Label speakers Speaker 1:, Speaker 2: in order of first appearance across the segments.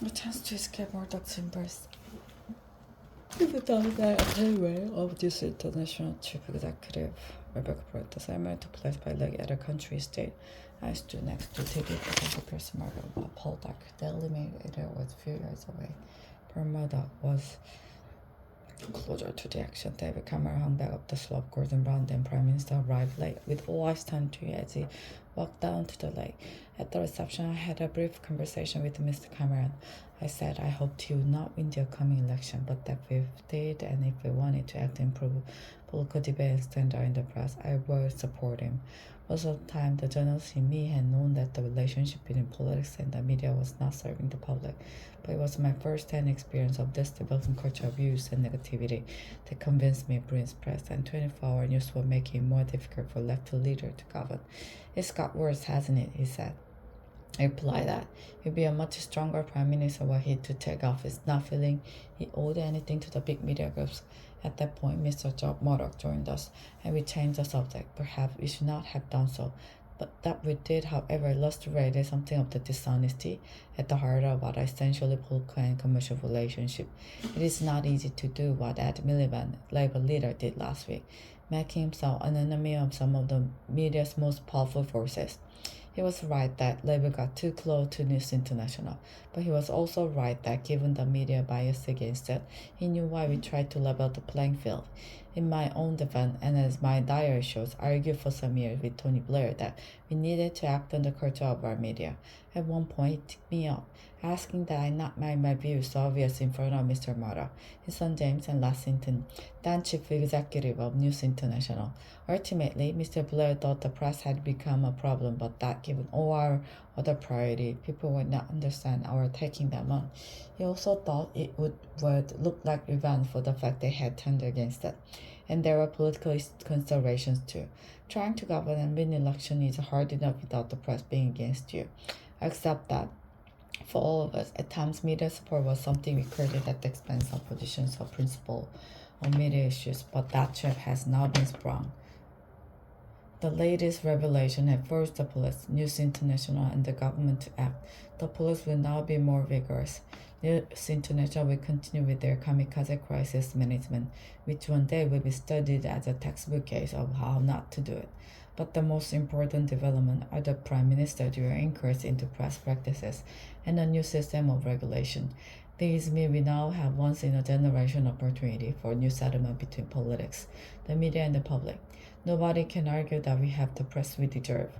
Speaker 1: A chance to escape Murdoch'sembrace. The dominant highway of this international chief executive, Rebecca brought the ceremony took place by leg at a country estate. I stood next to Day60-achancetoescapemurdoch'sembrace while Paul Duck, Daily Mail editor, was a few yards away. Murdoch was closer to the action. David Cameron hung back up the slope. Gordon Brown, then Prime Minister, arrived late, with all eyes turned to as he walked down to the lake. At the reception, I had a brief conversation with Mr. Cameron. I said I hoped he would not win the upcoming election, but that if we did, and if we wanted to act and improve political debate and standard in the press, I would support him. Most of the time, the journalists in me had known that the relationship between politics and the media was not serving the public, but it was my first-hand experience of this developing culture of abuse and negativity that convinced me Britain's press and 24-hour news were making it more difficult for left leaders to govern. It's got worse, hasn't it? He said. I replied that he'd be a much stronger prime minister were he to take office, not feeling he owed anything to the big media groups. At that point, Mr. Murdoch joined us, and we changed the subject. Perhaps we should not have done so, but that we did, however, illustrated something of the dishonesty at the heart of our essentially political and commercial relationship. It is not easy to do what Ed Miliband, Labour leader, did last week, making himself an enemy of some of the media's most powerful forces. He was right that Labour got too close to News International, but he was also right that given the media bias against it, he knew why we tried to level the playing field. In my own defense, and as my diary shows, I argued for some years with Tony Blair that we needed to act on the culture of our media. At one point, he ticked me up, asking that I not make my views so obvious in front of Mr. Murdoch, his son James, and Lassington, then chief executive of News International. Ultimately, Mr. Blair thought the press had become a problem, but that given all our other priority, people would not understand our taking them on. He also thought it would look like revenge for the fact they had turned against it. And there were political considerations too. Trying to govern and win election is hard enough without the press being against you. I accept that. For all of us, at times media support was something we created at the expense of positions of principle on media issues, but that trap has now been sprung. The latest revelation had forced the police, News International, and the government to act. The police will now be more vigorous. News International will continue with their kamikaze crisis management, which one day will be studied as a textbook case of how not to do it. But the most important development are the Prime Minister doing inquiries into press practices and a new system of regulation. These mean we now have once in a generation opportunity for new settlement between politics, the media, and the public. Nobody can argue that we have the press we deserve.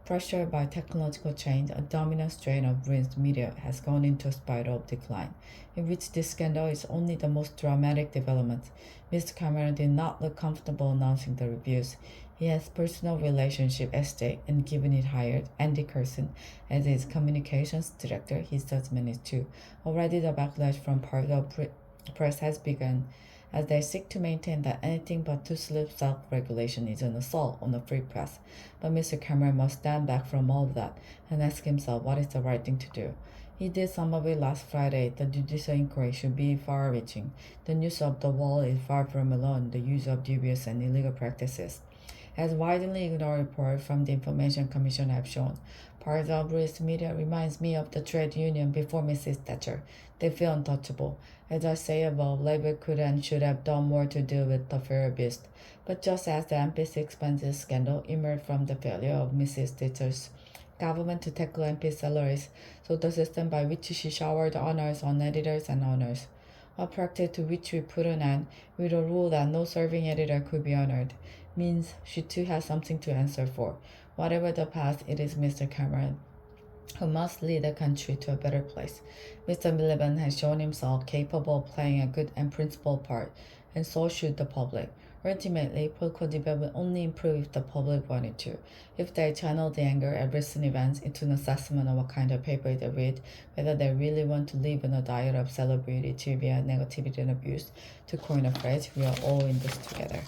Speaker 1: Pressured by technological change, a dominant strain of Britain's media has gone into a spiral of decline, in which this scandal is only the most dramatic development. Mr. Cameron did not look comfortable announcing the reviews. He has personal relationship at stake, and given it hired Andy Curson as his communications director, his judgment is too. Already the backlash from part of the press has begun, as they seek to maintain that anything but too-slip self-regulation is an assault on the free press. But Mr. Cameron must stand back from all of that and ask himself what is the right thing to do. He did some of it last Friday. The judicial inquiry should be far-reaching. The news of the wall is far from alone the use of dubious and illegal practices. As widely ignored reports from the Information Commission have shown, part of British media reminds me of the trade union before Mrs. Thatcher. They feel untouchable. As I say above, Labour could and should have done more to deal with the fair beast. But just as the MP's expenses scandal emerged from the failure of Mrs. Thatcher's government to tackle MP salaries, so the system by which she showered honours on editors and owners, a practice to which we put an end with a rule that no serving editor could be honoured, means she too has something to answer for. Whatever the past, it is Mr. Cameron who must lead the country to a better place. Mr. Miliband has shown himself capable of playing a good and principled part, and so should the public. Ultimately, political debate will only improve if the public wanted to. If they channel the anger at recent events into an assessment of what kind of paper they read, whether they really want to live in a diet of celebrity, trivia, negativity, and abuse, to coin a phrase, we are all in this together.